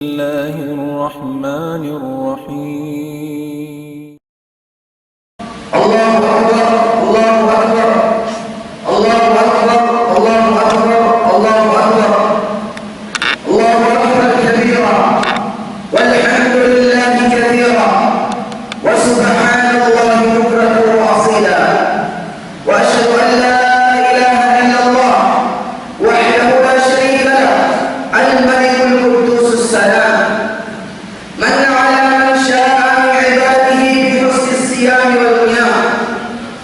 الله الرحمن الرحيم. الله أكبر الله أكبر الله أكبر الله أكبر الله أكبر الله أكبر كبيرا والحمد لله كثيرا وسبحان الله بكرة وأصيلا وأشهد أن لا إله إلا الله وحده لا شريك له الملك القدوس السلام من على من شاء من عباده بحسن الصيام والقيام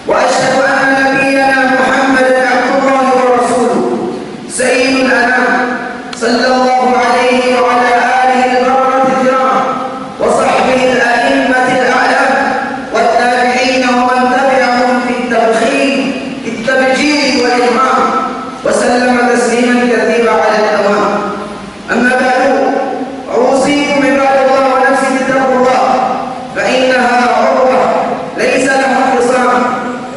وأشهد أن نبينا محمدا عبد الله ورسوله سيد الأنام صلى الله عليه وعلى آله البررة الكرام وصحبه الأئمة الأعلام والتابعين ومن تبعهم في التبجيل والإمام وسلم تسليما كثيرا على الدوام. أما بعد أوصيكم عباد الله ونفسي بتقوى الله فإنها عروة ليس لها خصام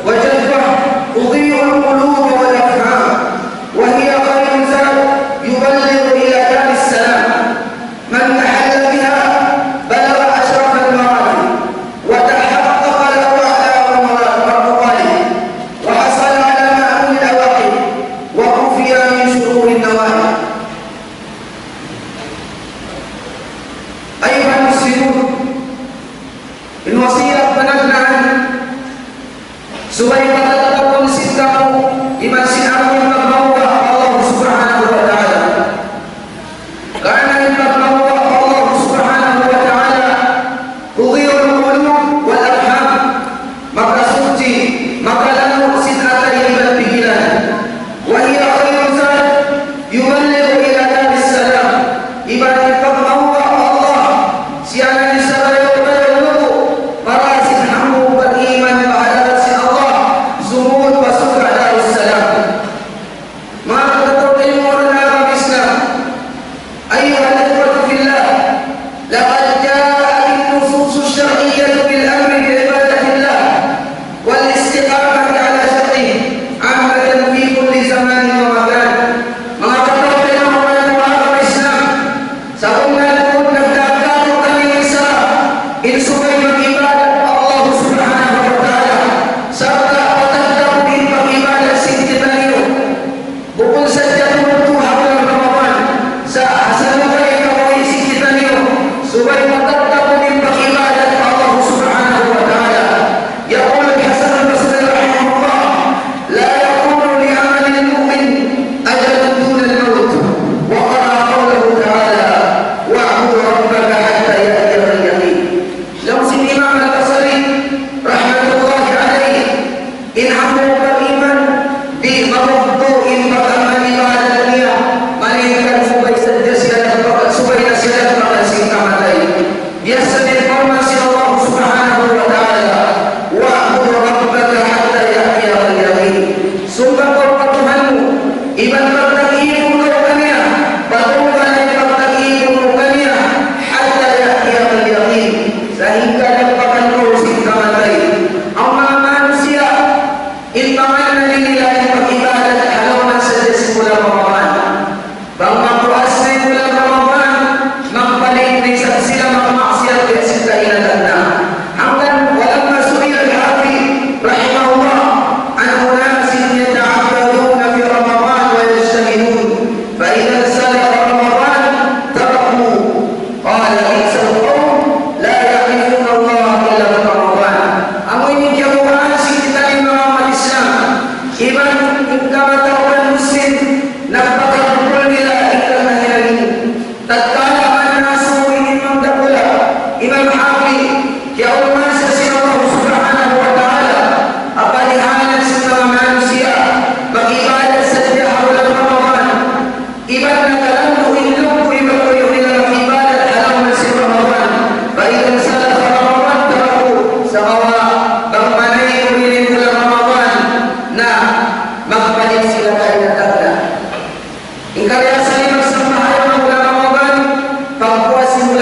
وجذبة تضيء القلوب والأفهام وهي خير زاد يبلغ إلى دار السلام من تحل بها بلغ أشرف المراتب وتحقق له أعلى المطالب وحصل على مأمون الأواقب وكفي من شرور النوائب. أيها المسلمون الوصية بلغنا عنه supaya kita tetap konsisten di masjid yang bermawah Allah Subhanahu wa taala. Karena yang bermawah Allah Subhanahu wa taala tudhirul qulub wal arham, maka suci maka lalu sidrata yang berpikiran wa hiya khairun zad yuballighu ila daris salam. Ibarat bermawah Allah siapa yang sabar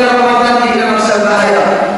Ramadan di dalam berbahaya.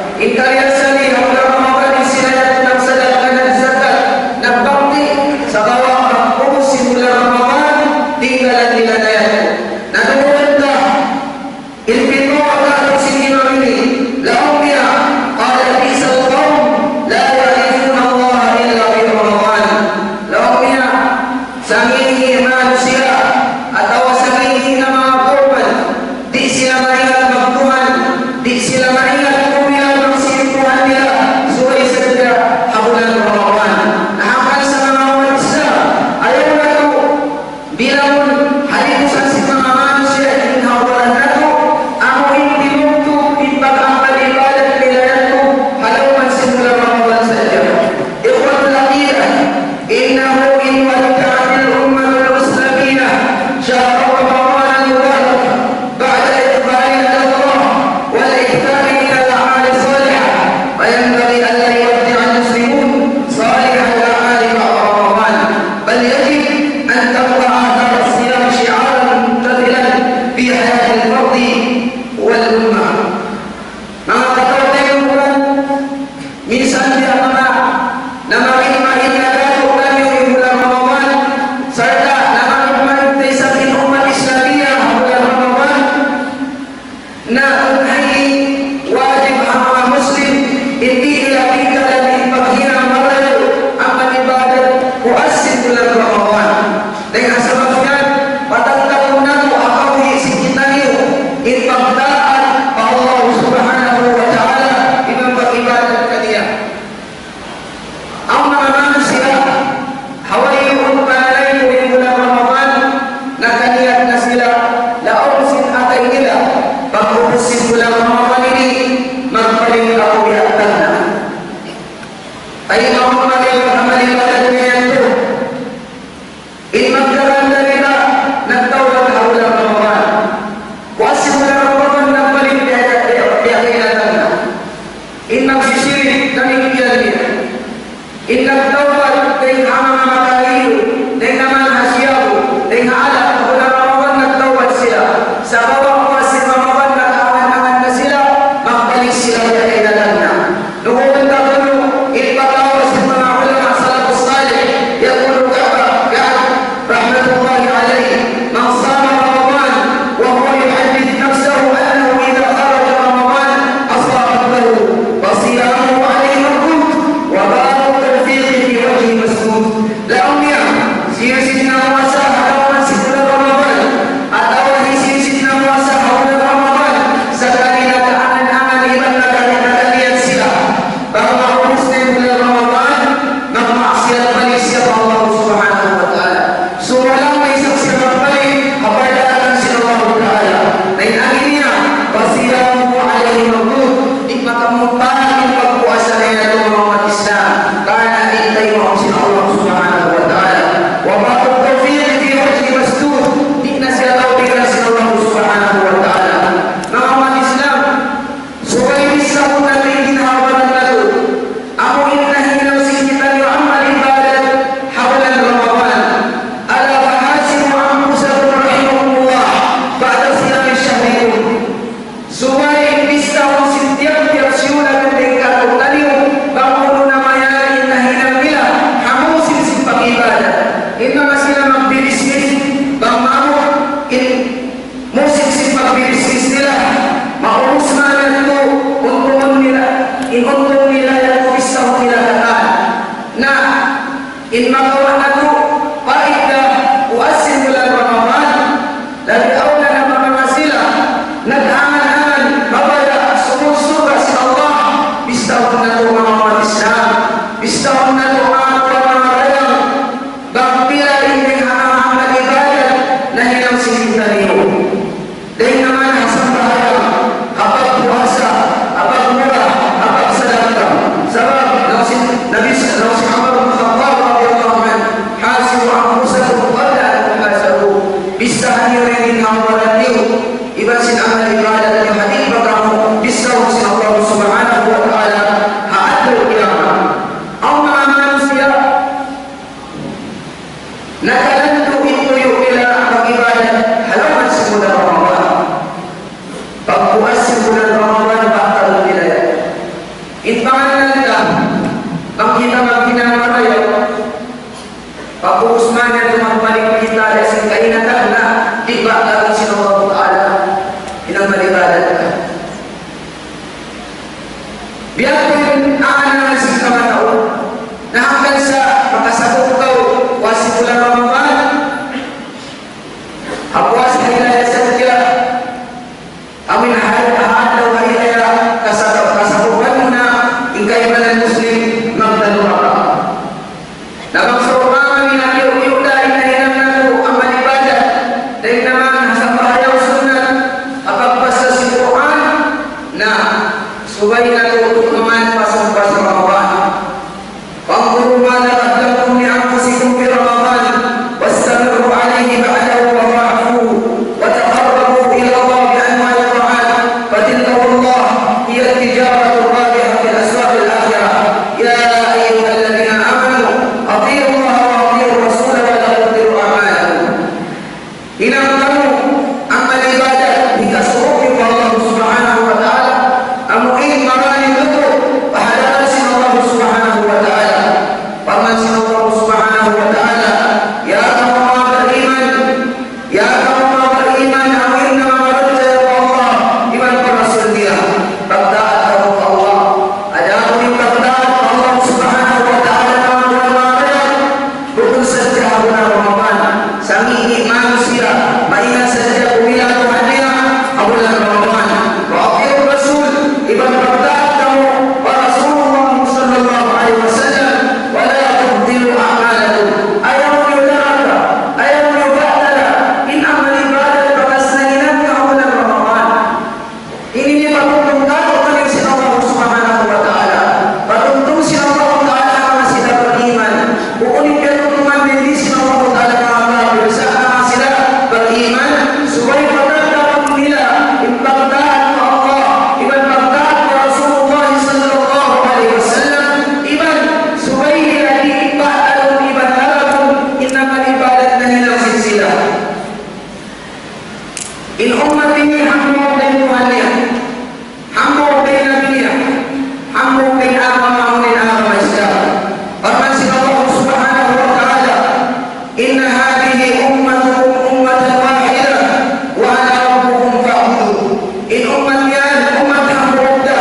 in kuntum lillahi fissahu ila katan. Nah, in makawanatu faida uasin bulan Ramadan dari awal dan mamamasila nag'aman mabaya sumur-sura si Allah bistahun na tumaman Islam bistahun na tumaman rayang bagpila rin amal ibadat na hinang sinita niyo dahil naman hasang bahaya kapag puasa kapag murah kapag sadaka sabab Nabi Muhammad bin Khattab radhiyallahu anhu hasibu anfusakum qabla an tuhasabu bisa hadirin hawalan niyo iban sin amal ibadat yang hadir bagamu bisa sin Allah subhanahu wa ta'ala haadul qiyamah ang mga manusia nakalanto ito yung ila pag-ibadat halaman sa bulan Ramadan pagpuas sa bulan Ramadan bakal nila itpangalan nila bang kita magpinamarayo pag-uusman na tumambalik kita sa kainatan na di ba ang sinawag ta'ala inang malibadat ka biyak ko yung aanangan sa kamataon na hanggang sa makasabot ka wasi bulan Ramadan hapwas na ilaya sa kya amin ahad daw ka ilaya kasabukan mo na ingkay malang Muslim magdalwa ka nagagsawaman minakiyok dahil na hinang nato ang malibadat dahil naman sa bahayaw sunat kapagpasa si Quran na subay na tutok naman pasang-pas Ramadan pangguru mana kadlakum ni anfusikum fi Ramadan wastamiru alayhi ba'dahu wa fa'fu wa taqarrabu ila Allah bi anwa'i ta'ala fatilka Allah hiya tijaratu rabihah fil aswaq al akhirah ya ayyuhalladhina amanu atii'u Allah wa atii'u Rasul wa la tubtilu a'malakum inang kamu amal ibadat dikasuruhi Allah subhanahu wa ta'ala amuin marani betul pahala sin Allah subhanahu wa ta'ala paman sin Allah subhanahu wa ta'ala ya kamu beriman ya kamu beriman amuin nama marja Allah iman per Rasul dia pagtaat kamu Allah ada amuin pagtaat Allah subhanahu wa ta'ala bukan saja bulan Ramadan sangi manusia maingat saja pemilihan Tuhannya bulan Ramadan wa akhir Rasul iban pagtaat kamu wa Rasulullah sallallahu alaihi wasallam wa la tubdilu a'malakum ayaw yudara ayaw yubadala in amal ibadat pagkasnainan ka bulan Ramadan ini niya patutungkan ulit si Allah subhanahu wa ta'ala patutong si Allah ta'ala mga sila beriman bukunin ka tutuman hindi si Allah ta'ala mga kapilsa mga sila beriman subay patutang nila impagtaan mo Allah iban pagtaan mo Rasulullah sallallahu alaihi wasallam iban subay nila diipatan iban harapon inaman ibadat na nilang sila in umat ini hammo kay Tuhannya hammo kay Nabiya hammo kay agama Islam Firman si Allah subhanahu wa ta'ala inna hadhihi ummatukum ummatan wahidah wa ana rabbukum fa'budu in ummat yan ummat hammuda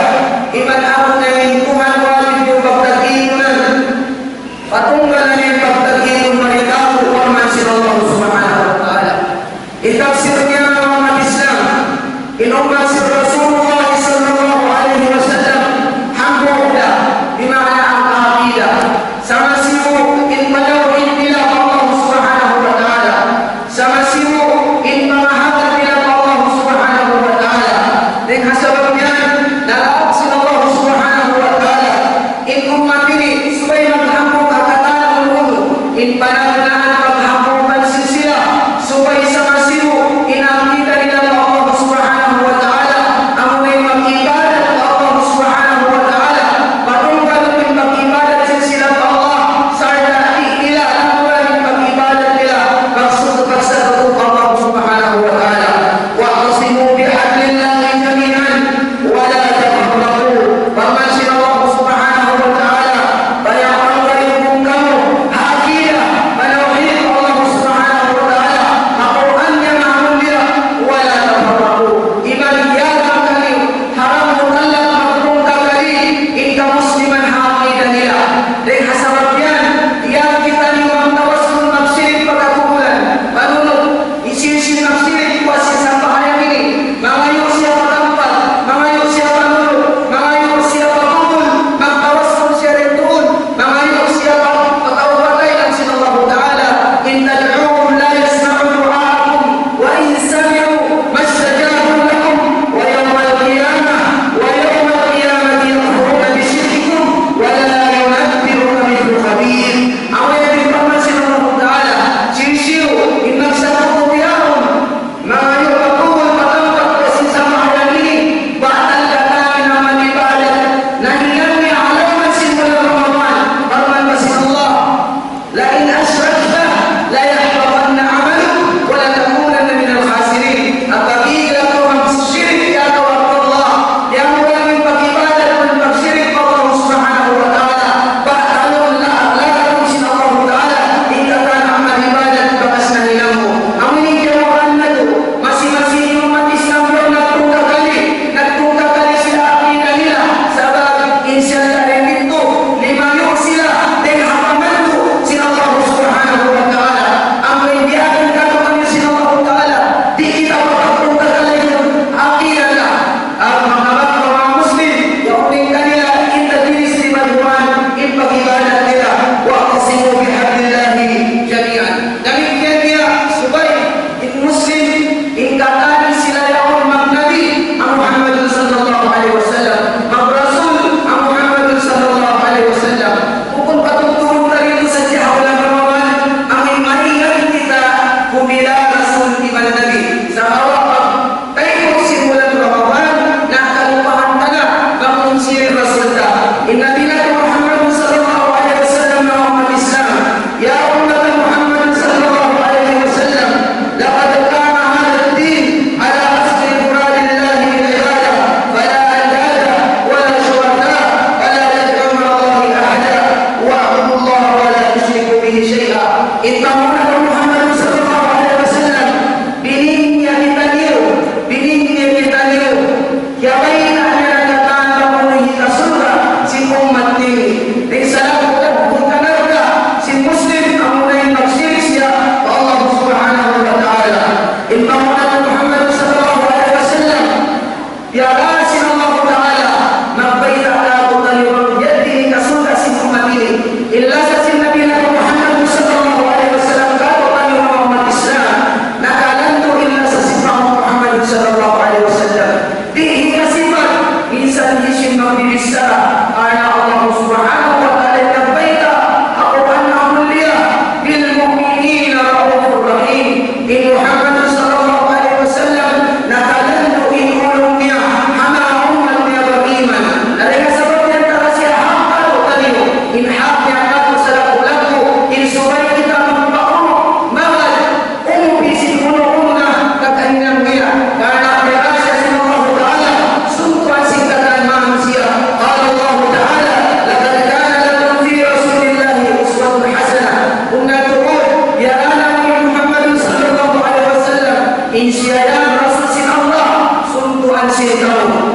iman ako na yung Tuhan wajib yung pagtagilan patunggalan yung pagtagilan marikaw firman si Allah subhanahu wa ta'ala itafsir niya ng umat Islam in ummat si Rasulullah sallallahu alaihi wasallam hammuda bimana ang kaqidah sama simu in malawin nila Allah subhanahu wa ta'ala sama simu in mamahagan nila Allah subhanahu wa ta'ala dan hasabab yan nalaak sin Allah subhanahu wa ta'ala in umat ini subay maghambong kakatanan ulo in panaglaan maghambong pansisila subay sama simu in akita nila Allah subhanahu wa ta'ala ang may mag-ibadat Allah subhanahu wa ta'ala patunggal ng mag-ibadat sila Allah sarili nila ang walang pag-ibadat nila magsutupad sa totoo Allah subhanahu wa ta'ala wa'tasimu bihablillahi jami'an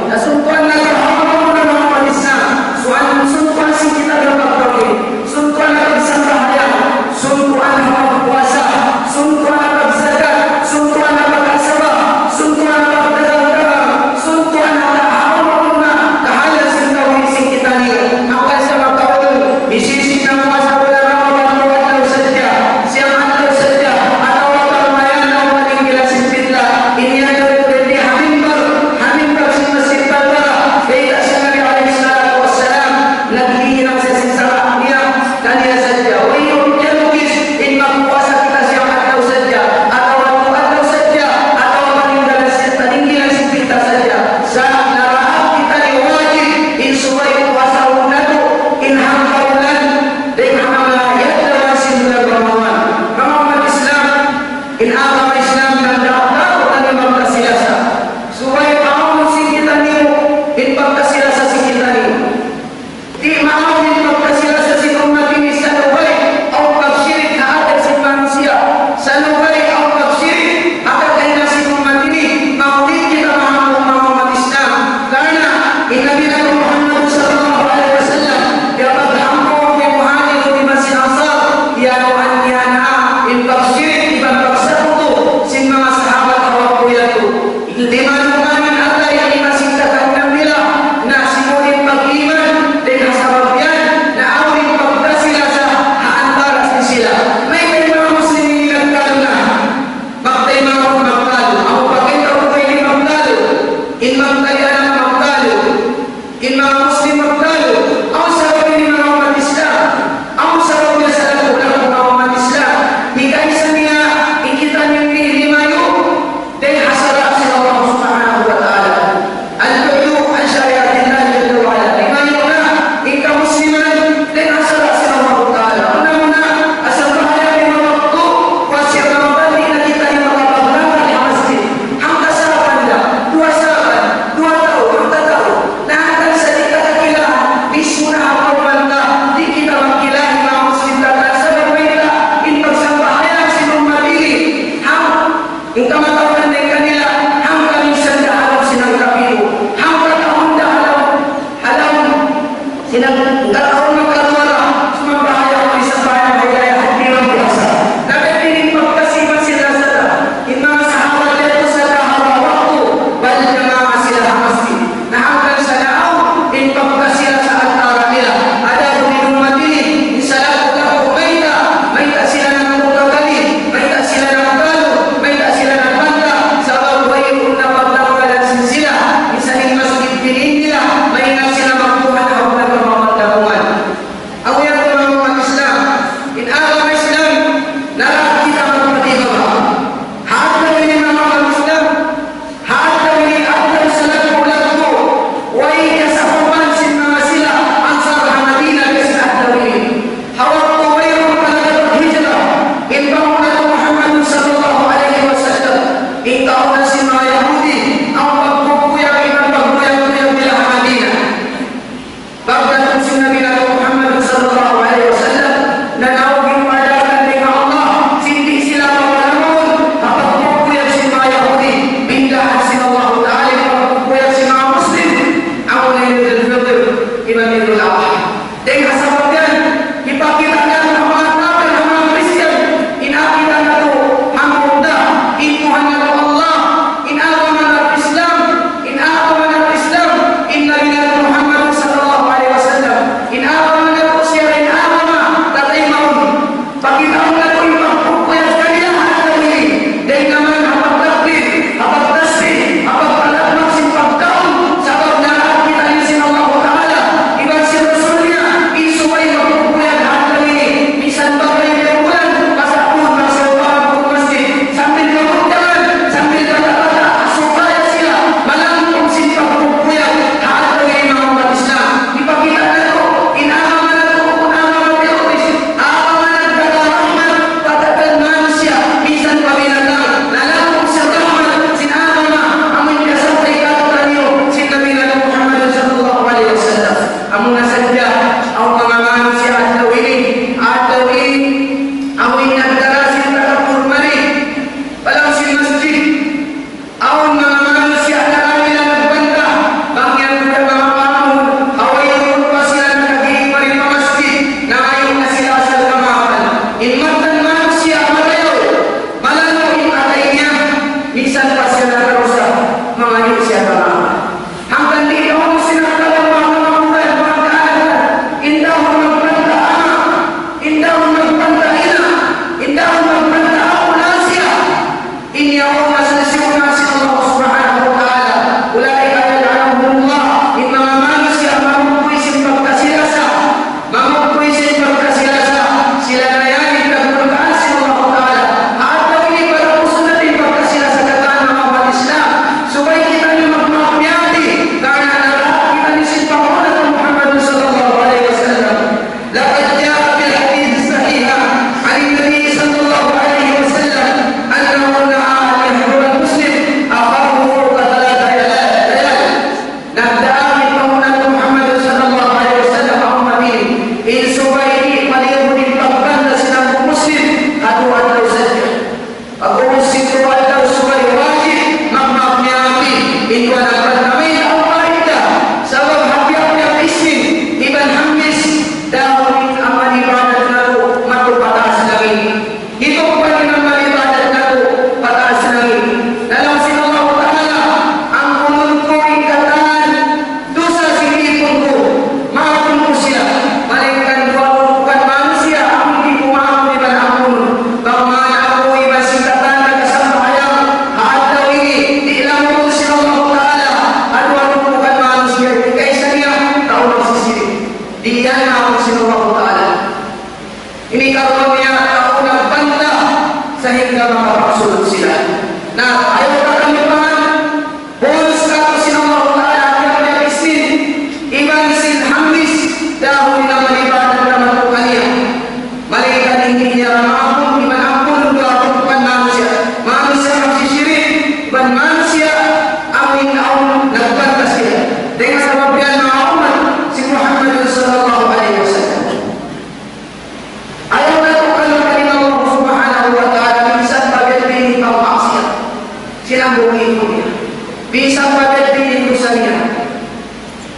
nasuntuan na kahapon ng mga Islam. Suntuan si kita ng pagtawid, suntuan na pagsambahayan, suntuan na pagpuasa, suntuan na pagzakat, suntuan na pag-asaba, suntuan na pagdagang-dagang, suntuan na kahapon na kahalas ng tawid si kita niyo. Maka sa magtawid, isisip ng mga sa wala na magpapawad sadya, siyang anlaw sadya, ataw ang pagmayan ng maling gilasin pitla, iniyan na rin pwede hamimbag si Masjid Balbara, kaya siya Nabi alaihi salatu wassalam, naglihinang sa sinsara niya, kaniya sadya. Wayong jalugis, in magpuasa kita siyang anlaw sadya, ataw ang anlaw sadya, ataw ang paninggilan si pitla sadya. Sa naraang kita ni wajib, in suway puasa unado, in hangkaulan, din hamamayat lawan sinulag Ramadan. Ramadan Islam, in agama Islam ng dapat ang magkasilasa. Suway paamon si kita niyo, in pagkasilasa si kita niyo. Di maamon in pagkasilasa si umat ini sa luway, o pagsirik na atal si manusia. Sa luway, o pagsirik, atal ay na si umat ini, maunit kita maamon mga umat Islam. Karena, inabi na Muhammad sallallahu alaihi wasallam, kapag hamon ni Muhammad o di Masjid Ansar, yanuan niya na in pagsirik, ibang pagsakuto, sin mga sahabat awak ko yato. Lima lumanin atay ang imasitakan ng nila na simulit pag-iman, din hasabab yan na awing pagkasilasa haantaras ni sila. May mga Muslimin nagkalo na, magtay mga magkalo, ako pakita ko kayo ni magkalo, in magtaya ng magkalo, in mga Muslim magkalo, ang sarap ni mga umat Islam, ang sarap niya sa lagulang mga umat Islam, di kaisa niya, ikita niyo nilimayo, din hasarap si Allah subhanahu wa ta'ala. Al-Bu'yu, ang syariatillah, jalla wa ala. Limayo na, ika Musliman, din hasarap si Allah ta'ala. Una-una, asal bahaya ni mga waktu, wasir Ramadan, di na kita yung mga paglanggan ng masjid. Hanggang sarapan lang, 2 sarapan, 2 tao, hanggang tao, na hanggang sa di katakilaan,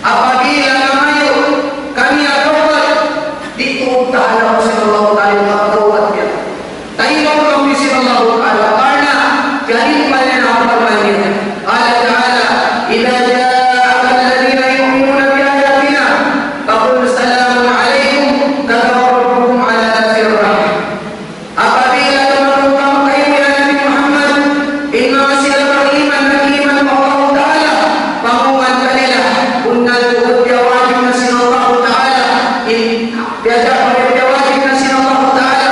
apabila kamayo kami atawad dito ta'ala ko sa Allah tayo atawad niya tayo kami sa Allah ta'ala karena galing pa niya na kapagman niya Allah ta'ala idha ja'aka alladhina yu'minuna bi ayatina faqul salamun alaykum katawarrukum ala nafsir rahim apabila teman-teman kayo ya Nabi Muhammad inna masih beriman beriman Allah ta'ala pamungan kanila kunna tuhud ya wajib nasin Allah ta'ala biada pada wajib nasin Allah ta'ala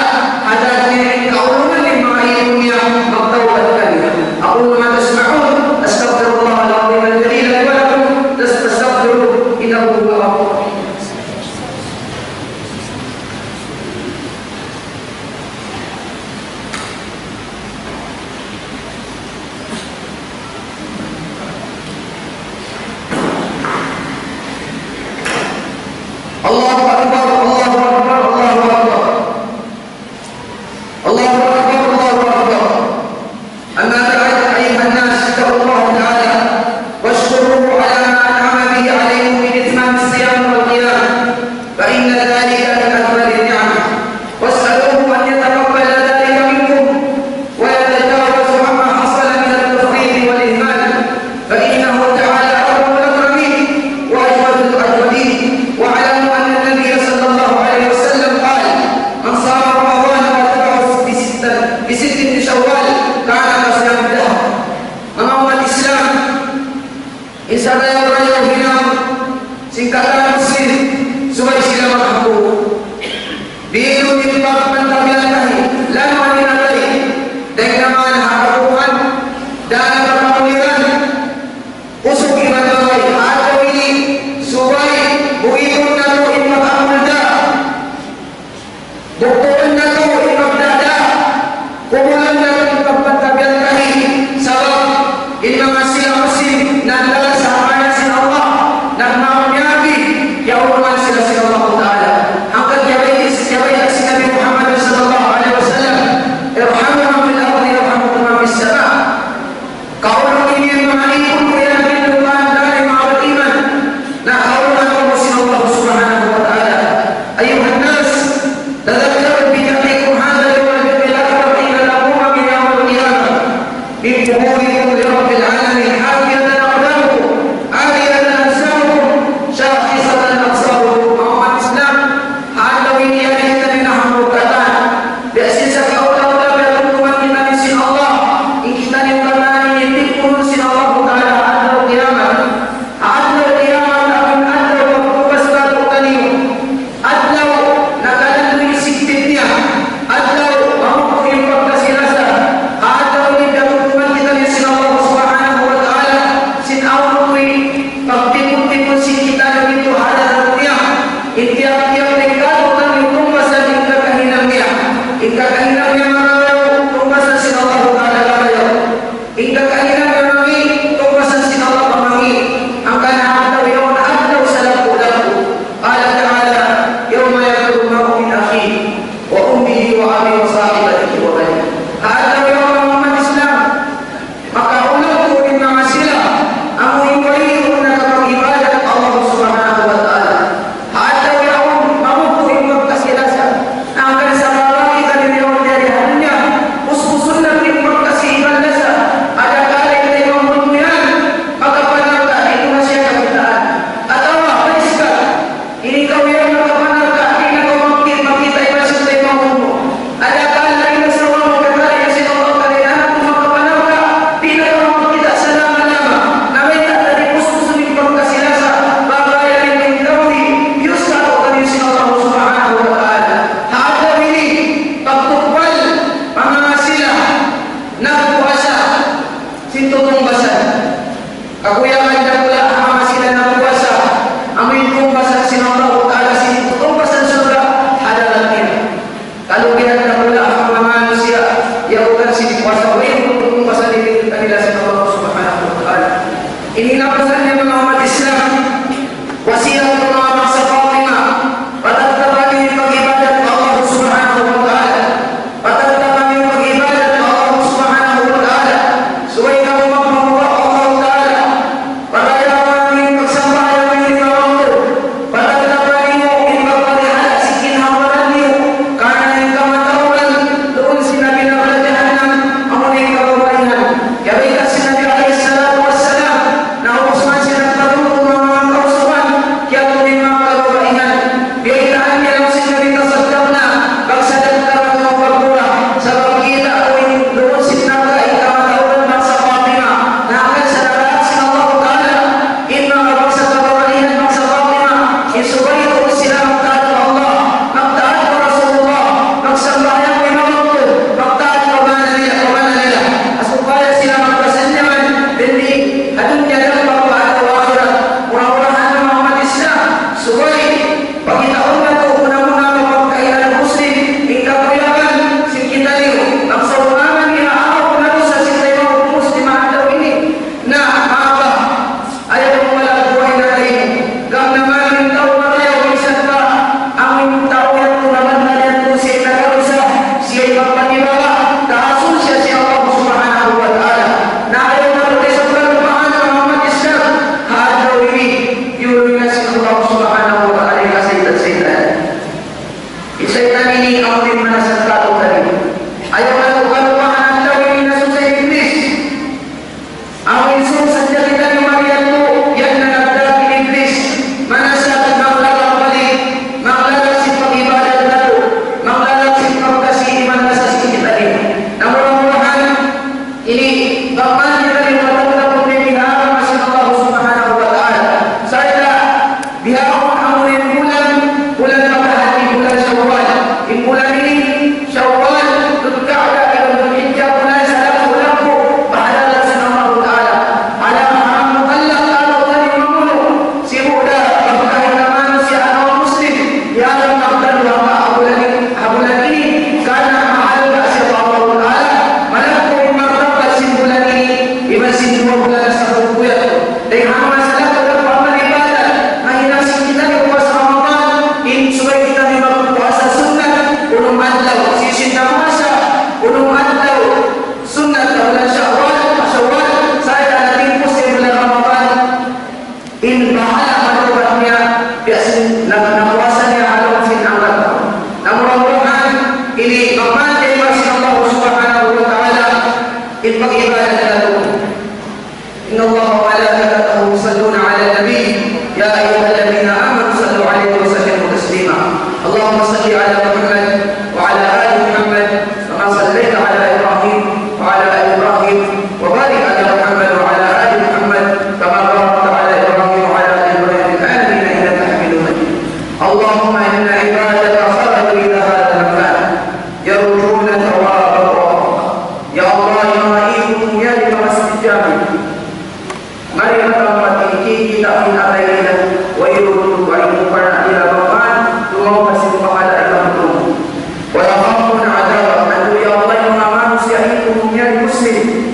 adanya kaulunan yang ma'ilumnya magtawad kanila aqul ma tasma'un astaghfirullah al-azim al-jalil li wa lakum tastaghfiruhu innahu huwal ghafurur rahim Allahu akbar Allahu akbar Allahu akbar Allahu akbar Allahu akbar amma ba'd ayyuhan nas ittaqullaha ta'ala washkuruhu ala ma an'ama bihi 'alaykum min itmam as-siyam wal qiyam fa inna dhalika min akbari an-ni'am was'aluhu an yataqabbala dhalika minkum wa yatajawazu amma hasala min at-tafrid wal ihmal fa innahu ta'ala arhamul rahimin wa ajwadul ajwadin واعلموا ان النبي صلى الله عليه وسلم قال من صام رمضان واتبعه بست من شوال كان كصيام الدهر امام الاسلام insya Allah orang yang singkatan muslim supaya sila mampu bilu timbang pentabilahi lama dinalai dengan harapan dan perpawiran usuk ibadah atau ini supaya buiun na to imag-amulda buktuan na to imagdada kumulan na to ipagpantabian kahi sabab in mga sila muslim nagdala sa amana sa Allah nagmamanyagi yauman sila Allah bihapon ang bulan pagkahati, bulan Syawal. Yung bulan ini, Syawal, Dzulqa'dah, dan Dzulhijjah, bulan sa lampu-lampu, pahalala sa Allah Ta'ala. Alam ang mukallaf kalau tadi membunuh, si muda, pagkain na manusia atau muslim, yang mengabdan bulan ini, karena mahal siapa Allah Ta'ala, malapun martabat si bulan ini, ibasin 2 bulan sa pagkuyat. Dan ang masalah amal ibadah, mahinasi kita di puasa Ramadan, supaya kita memang puasa sunnah, unung adlaw, sisin na puasa, unung adlaw, sunnah na bulan Syawal, saya natin po sa bulan Ramadan, bahala matubatnya, biasin na puasa niya alam sinangkat. Namulang-mulang, ini mamantay masih Allah subhanahu wa ta'ala, pag-ibadah na ito. Inna Allah wa malaikatahu yusalluna ala nabi, ya ayyuhalladhina amanu sallu alaihi wa sallimu taslima. Allahumma salli ala Muhammad wa ala ali Muhammad kama sallaita ala Ibrahim wa ala ali Ibrahim wa barik ala Muhammad wa ala ali Muhammad kama barakta ala Ibrahim wa ala ali Ibrahim fil alamin innaka Hamidum Majid. Allahumma inna ibadaka kharaju ila hadha al-makan yarjuna thawabaka. Ya Allah, yu'aikum ya li masjid jami. Mari kita kita menaraikan wa yurdu wa yufana ila rahman tuwa masih kepada Allah itu wa yaqamun adab anu ya Allah yang manusia itu punya muslim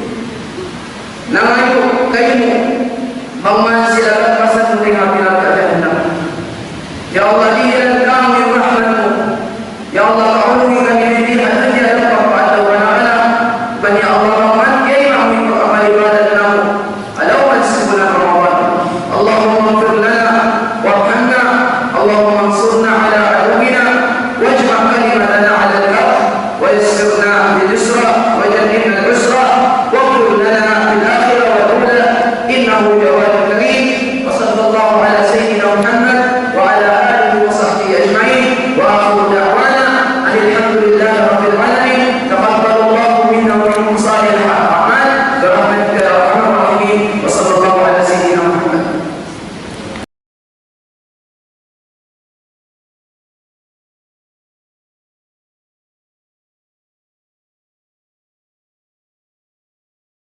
nama itu kaimu mengmansilakan pasal dengan neraka jahannam. Ya Allah dia kamu yang rahmatmu, ya Allah kau kami di hati dan kepada wa ta'ala bani Allah rahmat ya kami amal ibadat kamu alawat sebulan Ramadan. اللهم اغفر لنا وارحمنا، اللهم انصرنا على عدونا واجمع كلمتنا على الحق ويسرنا باليسرى وجنبنا العسرى واغفر لنا في الاخره والاولى انه جواد كريم. وصلى الله على سيدنا محمد وعلى اله وصحبه اجمعين واخر دعوانا ان الحمد لله